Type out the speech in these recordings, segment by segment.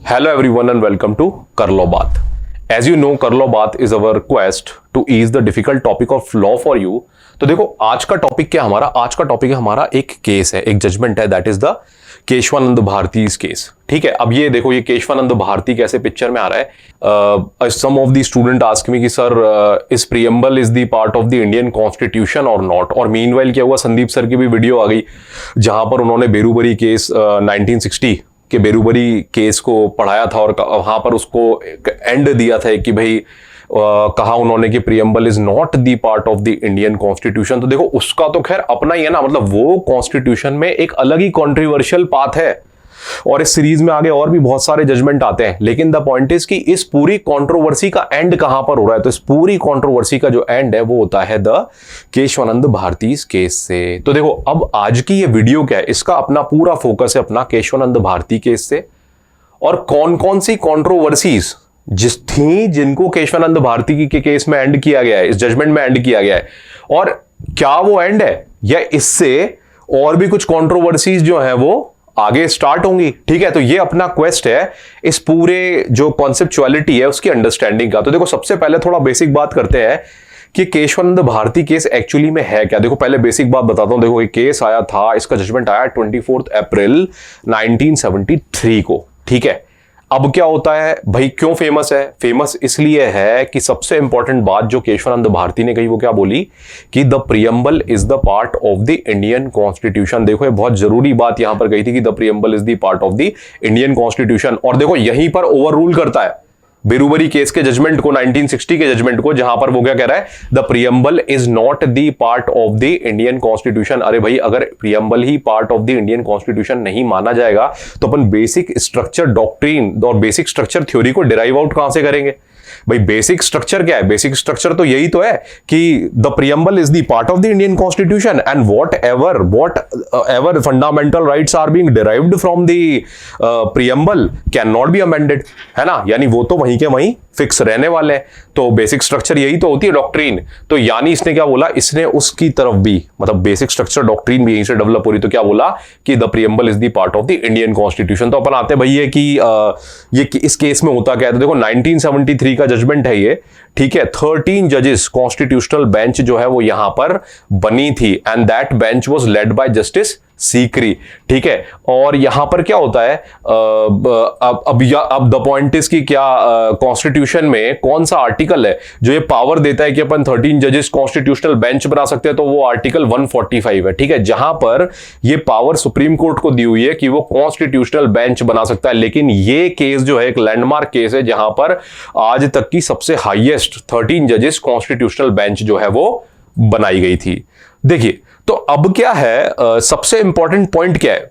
Hello everyone and welcome to कर लो बात. As you know, कर लो बात is our quest to ease the difficult topic of law for you. तो देखो आज का टॉपिक क्या हमारा, आज का टॉपिक है हमारा एक केस है, एक जजमेंट है, that is the Kesavananda Bharati case. ठीक है, अब ये देखो ये केशवानंद भारती कैसे पिक्चर में आ रहा है. Some of the student ask me कि सर इस preamble is the part of the Indian constitution और नॉट. और मीनवाइल क्या हुआ, संदीप सर की भी वीडियो आ गई जहां पर उन्होंने बेरूबरी केस 1960 के बेरूबरी केस को पढ़ाया था और वहां पर उसको एंड दिया था कि भाई कहा उन्होंने कि preamble is not the part of the Indian constitution. तो देखो उसका तो खैर अपना ही है ना, मतलब वो कॉन्स्टिट्यूशन में एक अलग ही कॉन्ट्रोवर्शियल पाथ है और इस सीरीज में आगे और भी बहुत सारे जजमेंट आते हैं. लेकिन द पॉइंट इज कि इस पूरी कंट्रोवर्सी का एंड कहां पर हो रहा है, तो इस पूरी कंट्रोवर्सी का जो एंड है वो होता है द केशवानंद भारती केस से. तो देखो अब आज की ये वीडियो क्या है, इसका अपना पूरा फोकस है अपना केशवानंद भारती केस से और कौन कौन सी कंट्रोवर्सीज जिनको केशवानंद भारती के केस में एंड किया गया है, इस जजमेंट में एंड किया गया है, और क्या वो एंड है या इससे और भी कुछ कंट्रोवर्सीज जो है वो आगे स्टार्ट होंगी. ठीक है, तो ये अपना क्वेस्ट है इस पूरे जो कॉन्सेप्चुअलिटी है उसकी अंडरस्टैंडिंग का. तो देखो सबसे पहले थोड़ा बेसिक बात करते हैं कि केशवानंद भारती केस एक्चुअली में है क्या. देखो पहले बेसिक बात बताता हूं. देखो ये केस आया था, इसका जजमेंट आया 24 अप्रैल 1973 को. ठीक है, अब क्या होता है भाई, क्यों फेमस है? फेमस इसलिए है कि सबसे इंपॉर्टेंट बात जो केशवानंद भारती ने कही वो क्या बोली कि the preamble is the part of the Indian constitution. देखो ये बहुत जरूरी बात यहां पर कही थी कि the preamble is the part of the Indian constitution. और देखो यहीं पर ओवर रूल करता है बेरूबरी केस के जजमेंट को, 1960 के जजमेंट को, जहां पर वो क्या कह रहा है, the preamble is not the part of the Indian constitution. अरे भाई अगर preamble he part of the Indian constitution नहीं माना जाएगा तो अपन बेसिक स्ट्रक्चर डॉक्ट्रिन और बेसिक स्ट्रक्चर थ्योरी को डिराइव आउट कहां से करेंगे भाई. बेसिक स्ट्रक्चर क्या है? बेसिक स्ट्रक्चर तो यही तो है कि the preamble is the part of the Indian constitution and whatever fundamental rights are being derived from the preamble can not be amended, है ना. यानी वो तो वहीं के वहीं फिक्स रहने वाले हैं. तो बेसिक स्ट्रक्चर यही तो होती है डॉक्ट्रिन. तो यानी इसने क्या बोला, इसने उसकी तरफ भी, मतलब बेसिक स्ट्रक्चर डॉक्ट्रिन भी यहीं से डेवलप हो रही. तो क्या बोला कि the preamble is the part of the Indian constitution. तो अपन आते हैं भैया कि ये इस केस में होता क्या है. तो देखो 1973 का जजमेंट है ये. ठीक है, 13 जजेस कॉन्स्टिट्यूशनल बेंच जो है वो यहां पर बनी थी and that bench was led by justice Sikri. ठीक है, और यहां पर क्या होता है, अब द पॉइंट इज कि क्या कॉन्स्टिट्यूशन में कौन सा आर्टिकल है जो ये पावर देता है कि अपन 13 जजेस कॉन्स्टिट्यूशनल बेंच बना सकते हैं. तो वो आर्टिकल 145 है. ठीक है, जहां पर ये पावर सुप्रीम कोर्ट को दी हुई है कि वो कॉन्स्टिट्यूशनल बेंच बना सकता है. लेकिन ये केस जो है एक लैंडमार्क केस है जहां पर आज तक की सबसे हाईएस्ट 13 जजेस कॉन्स्टिट्यूशनल बेंच जो है वो बनाई गई थी. देखिए तो अब क्या है, सबसे इंपॉर्टेंट पॉइंट क्या है,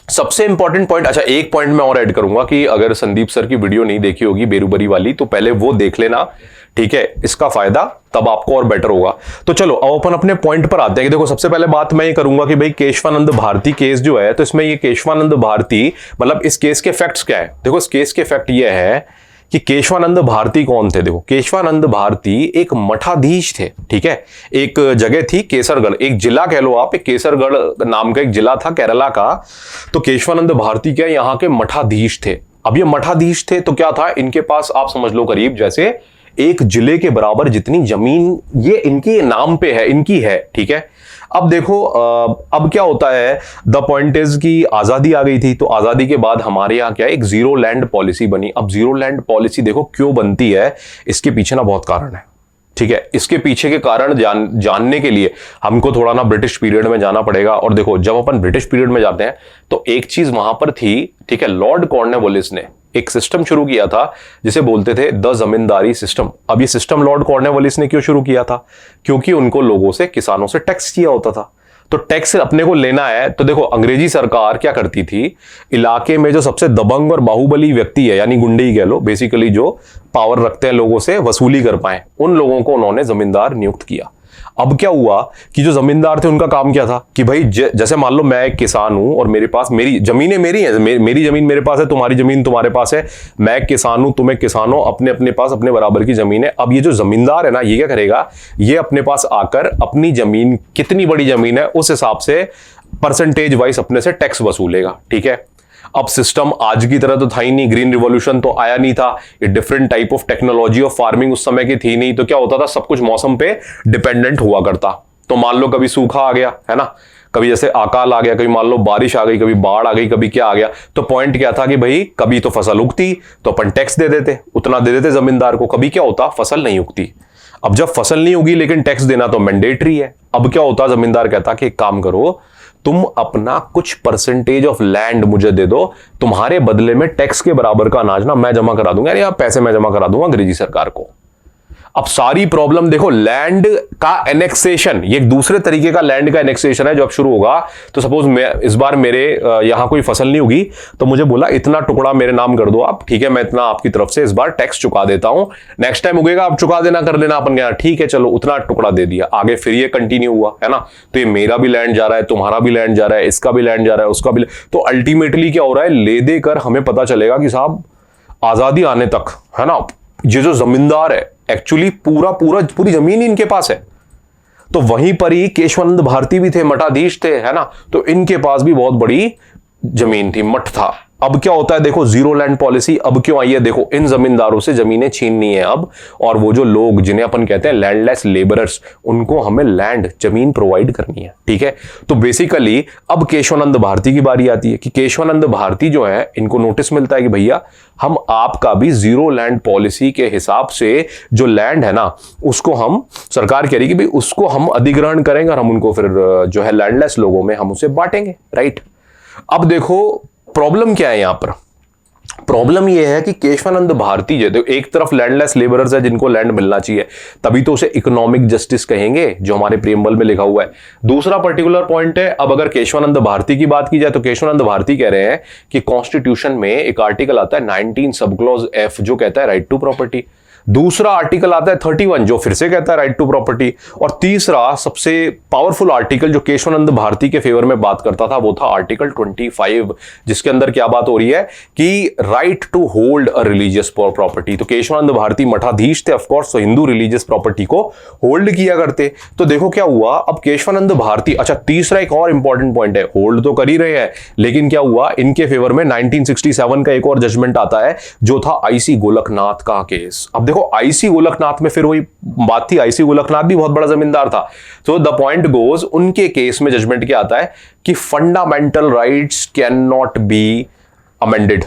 सबसे इंपॉर्टेंट पॉइंट, अच्छा एक पॉइंट मैं और ऐड करूंगा कि अगर संदीप सर की वीडियो नहीं देखी होगी बेरूबरी वाली तो पहले वो देख लेना. ठीक है, इसका फायदा तब आपको और बेटर होगा. तो चलो अब अपन अपने पॉइंट पर आते हैं कि देखो सबसे पहले बात मैं ये करूंगा कि भाई केशवानंद भारती केस जो है, तो इसमें ये केशवानंद भारती, मतलब इस केस के फैक्ट्स क्या है. देखो इस केस के फैक्ट ये है कि केशवानंद भारती कौन थे. देखो केशवानंद भारती एक मठाधीश थे. ठीक है, एक जगह थी केसरगढ़, एक जिला कह लो आप, एक केसरगढ़ नाम का एक जिला था केरला का. तो केशवानंद भारती क्या यहाँ के मठाधीश थे. अब ये मठाधीश थे तो क्या था, इनके पास आप समझ लो करीब जैसे एक जिले के बराबर जितनी जमीन ये इनके नाम पे है, इनकी है. ठीक है, अब देखो अब क्या होता है, द पॉइंट इज कि आजादी आ गई थी. तो आजादी के बाद हमारे यहाँ क्या एक जीरो लैंड पॉलिसी बनी. अब जीरो लैंड पॉलिसी देखो क्यों बनती है, इसके पीछे ना बहुत कारण है. ठीक है, इसके पीछे के कारण जानने के लिए हमको थोड़ा ना ब्रिटिश पीरियड में जाना पड़ेगा. और देखो जब अपन ब्रिटिश पीरियड में जाते हैं तो एक चीज वहां पर थी. ठीक है, लॉर्ड कॉर्नवालिस ने एक सिस्टम शुरू किया था जिसे बोलते थे द जमींदारी सिस्टम. अब ये सिस्टम लॉर्ड कॉर्नवालिस ने क्यों शुरू किया था, क्योंकि उनको लोगों से, किसानों से टैक्स किया होता था. तो टैक्स अपने को लेना है. तो देखो अंग्रेजी सरकार क्या करती थी, इलाके में जो सबसे दबंग और बाहुबली व्यक्ति है, यानी गुंडे ही कह लो, बेसिकली जो पावर रखते हैं लोगों से वसूली कर पाए, उन लोगों को उन्होंने जमींदार नियुक्त किया. अब क्या हुआ कि जो जमींदार थे उनका काम क्या था कि भाई जैसे मान लो मैं एक किसान हूं और मेरे पास मेरी जमीनें मेरी हैं, मेरी जमीन मेरे पास है, तुम्हारी जमीन तुम्हारे पास है, मैं एक किसान हूं, तुम एक किसान हो, अपने अपने पास अपने बराबर की जमीन है. अब ये जो जमींदार है ना, ये क्या करेगा, ये अपने पास आकर अपनी जमीन कितनी बड़ी जमीन है उस हिसाब से परसेंटेज वाइज अपने से टैक्स वसूलेगा. ठीक है, अब सिस्टम आज की तरह तो था ही नहीं, ग्रीन रिवॉल्यूशन तो आया नहीं था, ये different type of technology of farming उस समय की थी नहीं, तो क्या होता था, सब कुछ मौसम पे डिपेंडेंट हुआ करता। तो मान लो कभी सूखा आ गया, है ना, कभी जैसे अकाल आ गया, कभी मान लो बारिश आ गई, कभी बाढ़ आ गई, कभी क्या आ गया, तो पॉइंट क्या था कि भाई कभी तो फसल उगती तो अपन टैक्स दे देते, उतना दे देते जमींदार को, कभी क्या होता फसल नहीं उगती। अब जब फसल नहीं उगी लेकिन टैक्स देना तो मैंडेटरी है, अब क्या होता, जमींदार कहता कि एक काम करो, तुम अपना कुछ परसेंटेज ऑफ लैंड मुझे दे दो, तुम्हारे बदले में टैक्स के बराबर का अनाज ना मैं जमा करा दूंगा, यानी आप पैसे मैं जमा करा दूंगा अंग्रेजी सरकार को। अब सारी प्रॉब्लम देखो, लैंड का एनेक्सेशन, ये एक दूसरे तरीके का लैंड का एनेक्सेशन है जो अब शुरू होगा। तो सपोज मैं इस बार मेरे यहां कोई फसल नहीं होगी, तो मुझे बोला इतना टुकड़ा मेरे नाम कर दो आप, ठीक है, मैं इतना आपकी तरफ से इस बार टैक्स चुका देता हूं, नेक्स्ट टाइम उगेगा आप चुका देना कर लेना, अपन कहना ठीक है चलो उतना टुकड़ा दे दिया, आगे फिर ये कंटिन्यू हुआ, है ना। तो ये मेरा भी लैंड जा रहा है, तुम्हारा भी लैंड जा रहा है, इसका भी लैंड जा रहा है, उसका भी, तो अल्टीमेटली क्या हो रहा है, ले देकर हमें पता चलेगा कि साहब आजादी आने तक, है ना, ये जो जमींदार है एक्चुअली पूरी जमीन ही इनके पास है। तो वहीं पर ही केशवानंद भारती भी थे, मठाधीश थे, है ना, तो इनके पास भी बहुत बड़ी जमीन थी, मठ था। अब क्या होता है देखो, जीरो लैंड पॉलिसी अब क्यों आई है, देखो इन जमींदारों से जमीनें छीननी है अब, और वो जो लोग जिन्हें अपन कहते हैं लैंडलेस लेबरर्स, उनको हमें लैंड जमीन प्रोवाइड करनी है, ठीक है। तो बेसिकली अब केशवानंद भारती की बारी आती है कि केशवानंद भारती जो है, इनको नोटिस मिलता है कि भैया हम आपका भी जीरो लैंड पॉलिसी के हिसाब से जो लैंड है ना, उसको हम, सरकार कह रही कि भाई उसको हम अधिग्रहण करेंगे और हम उनको फिर जो है लैंडलेस लोगों में हम उसे बांटेंगे, राइट। अब देखो प्रॉब्लम क्या है यहां पर, प्रॉब्लम यह है कि केशवानंद भारती जो एक तरफ लैंडलेस लेबरर्स है जिनको लैंड मिलना चाहिए, तभी तो उसे इकोनॉमिक जस्टिस कहेंगे जो हमारे प्रीएम्बल में लिखा हुआ है। दूसरा पर्टिकुलर पॉइंट है, अब अगर केशवानंद भारती की बात की जाए तो केशवानंद भारती कह रहे हैं कि कॉन्स्टिट्यूशन में एक आर्टिकल आता है 19 सब क्लॉज एफ जो कहता है राइट टू प्रॉपर्टी, दूसरा आर्टिकल आता है 31 जो फिर से कहता है राइट टू प्रॉपर्टी, और तीसरा सबसे पावरफुल आर्टिकल जो केशवानंद भारती के फेवर में बात करता था वो था आर्टिकल 25, जिसके अंदर क्या बात हो रही है कि right to hold a religious property. तो केशवानंद भारती मठाधीश थे ऑफकोर्स, तो हिंदू रिलीजियस प्रॉपर्टी को होल्ड किया करते। तो देखो क्या हुआ, अब केशवानंद भारती, अच्छा तीसरा एक और इंपॉर्टेंट पॉइंट है, होल्ड तो कर ही रहे हैं लेकिन क्या हुआ, इनके फेवर में 1967 का एक और जजमेंट आता है जो था आईसी गोलकनाथ का केस। अब आईसी गोलकनाथ में फिर वही बात थी, आईसी गोलकनाथ भी बहुत बड़ा जमींदार था। तो द पॉइंट गोज, उनके केस में जजमेंट क्या आता है कि fundamental rights can not be amended,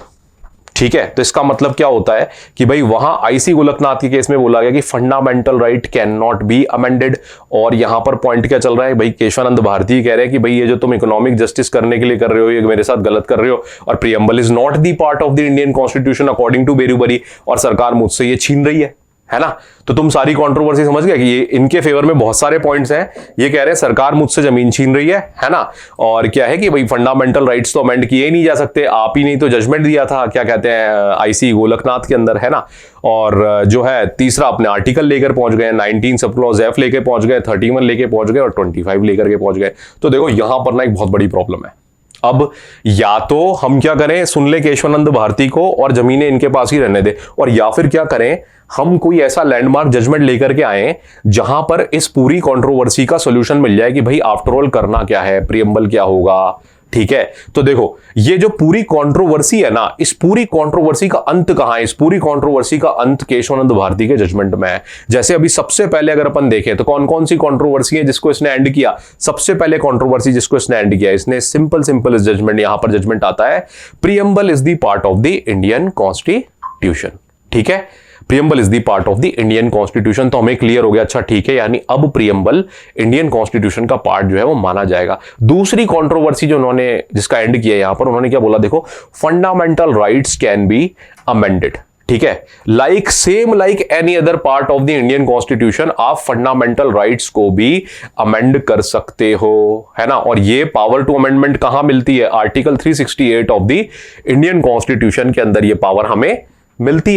ठीक है। तो इसका मतलब क्या होता है कि भाई वहां आईसी गोलकनाथ के केस में बोला गया कि fundamental right can not be amended, और यहां पर पॉइंट क्या चल रहा है, भाई केशवानंद भारती कह रहे हैं कि भाई ये जो तुम इकोनॉमिक जस्टिस करने के लिए कर रहे हो ये मेरे साथ गलत कर रहे हो, और preamble is not the part of the Indian constitution according to Berubari, और सरकार मुझसे ये छीन रही है ना। तो तुम सारी कंट्रोवर्सी समझ गए कि ये इनके फेवर में बहुत सारे पॉइंट्स हैं, ये कह रहे हैं सरकार मुझसे जमीन छीन रही है ना, और क्या है कि भाई फंडामेंटल राइट्स तो अमेंड किए ही नहीं जा सकते, आप ही नहीं तो जजमेंट दिया था क्या कहते हैं आईसी गोलकनाथ के अंदर, है ना। और जो है तीसरा अपने आर्टिकल लेकर पहुंच गए, 19 सब क्लॉज एफ लेके पहुंच गए, 31 लेके पहुंच गए और 25 लेकर के पहुंच गए। तो देखो यहां पर ना एक बहुत बड़ी प्रॉब्लम है। अब या तो हम क्या करें, सुन ले केशवानंद भारती को और जमीनें इनके पास ही रहने दे, और या फिर क्या करें, हम कोई ऐसा लैंडमार्क जजमेंट लेकर के आए जहां पर इस पूरी कंट्रोवर्सी का सॉल्यूशन मिल जाए कि भाई आफ्टर ऑल करना क्या है, प्रीएम्बल क्या होगा, ठीक है। तो देखो ये जो पूरी कंट्रोवर्सी है ना, इस पूरी कंट्रोवर्सी का अंत कहां है, इस पूरी कंट्रोवर्सी का अंत केशवानंद भारती के जजमेंट में है। जैसे अभी सबसे पहले अगर अपन देखें तो कौन कौन सी कंट्रोवर्सी है जिसको इसने एंड किया, सबसे पहले कंट्रोवर्सी जिसको इसने एंड किया, इसने सिंपल इस जजमेंट, यहां पर जजमेंट आता है preamble is the part of the Indian constitution, ठीक है। Preamble is the part of the Indian constitution, तो हमें क्लियर हो गया, अच्छा ठीक है, यानी अब प्रीएम्बल इंडियन कॉन्स्टिट्यूशन का पार्ट जो है वो माना जाएगा। दूसरी कंट्रोवर्सी जो उन्होंने जिसका एंड किया यहां पर, उन्होंने क्या बोला, देखो fundamental rights can be amended, ठीक है, like any other part of the Indian constitution, आप फंडामेंटल राइट्स को भी अमेंड कर सकते हो, है ना। और ये पावर टू अमेंडमेंट कहां मिलती है, article 368 of the Indian constitution के अंदर ये पावर हमें मिलती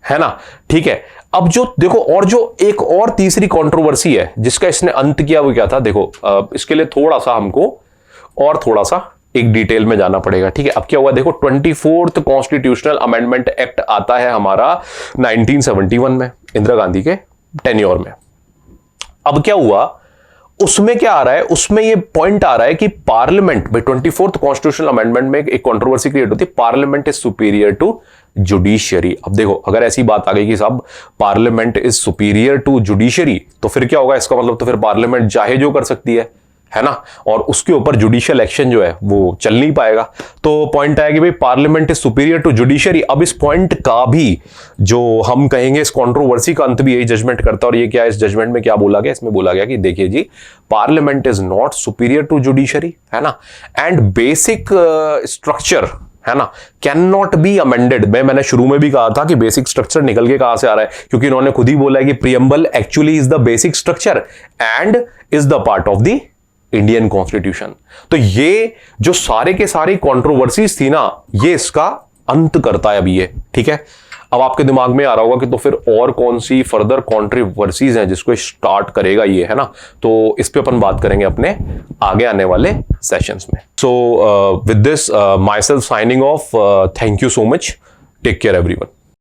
है ना, ठीक है। अब जो देखो, और जो एक और तीसरी कंट्रोवर्सी है जिसका इसने अंत किया वो क्या था, देखो इसके लिए थोड़ा सा हमको और थोड़ा सा एक डिटेल में जाना पड़ेगा, ठीक है। अब क्या हुआ देखो, 24th कॉन्स्टिट्यूशनल अमेंडमेंट एक्ट आता है हमारा 1971 में, इंदिरा गांधी के टेन्योर में। अब क्या हुआ, उसमें क्या आ रहा है, उसमें ये पॉइंट आ रहा है कि पार्लियामेंट भाई 24th कॉन्स्टिट्यूशनल अमेंडमेंट में एक कंट्रोवर्सी क्रिएट होती है, parliament is superior to judiciary. अब देखो अगर ऐसी बात आ गई कि साहब parliament is superior to judiciary, तो फिर क्या होगा, इसका मतलब तो फिर पार्लियामेंट चाहे जो कर सकती है ना, और उसके ऊपर जुडिशियल एक्शन जो है वो चल नहीं पाएगा। तो पॉइंट आया कि भाई parliament is superior to judiciary. अब इस पॉइंट का भी जो हम कहेंगे इस कंट्रोवर्सी का अंत भी यही जजमेंट करता है। और ये क्या, इस जजमेंट में क्या बोला गया, इसमें बोला गया कि देखिए जी parliament is not superior to judiciary, है ना, एंड बेसिक स्ट्रक्चर है ना कैन नॉट बी अमेंडेड। मैंने शुरू में भी कहा था कि बेसिक स्ट्रक्चर निकल के कहां से आ रहा है, क्योंकि इन्होंने खुद ही बोला है कि preamble actually is the basic structure and is the part of the Indian constitution. तो ये जो सारे के सारे कंट्रोवर्सीज थी ना, ये इसका अंत करता है अभी ये, ठीक है। अब आपके दिमाग में आ रहा होगा कि तो फिर और कौन सी फर्दर कंट्रोवर्सीज हैं जिसको स्टार्ट करेगा ये, है ना। तो इस पे अपन बात करेंगे अपने आगे आने वाले सेशंस में। So with this myself signing off, thank you so much, take care everyone.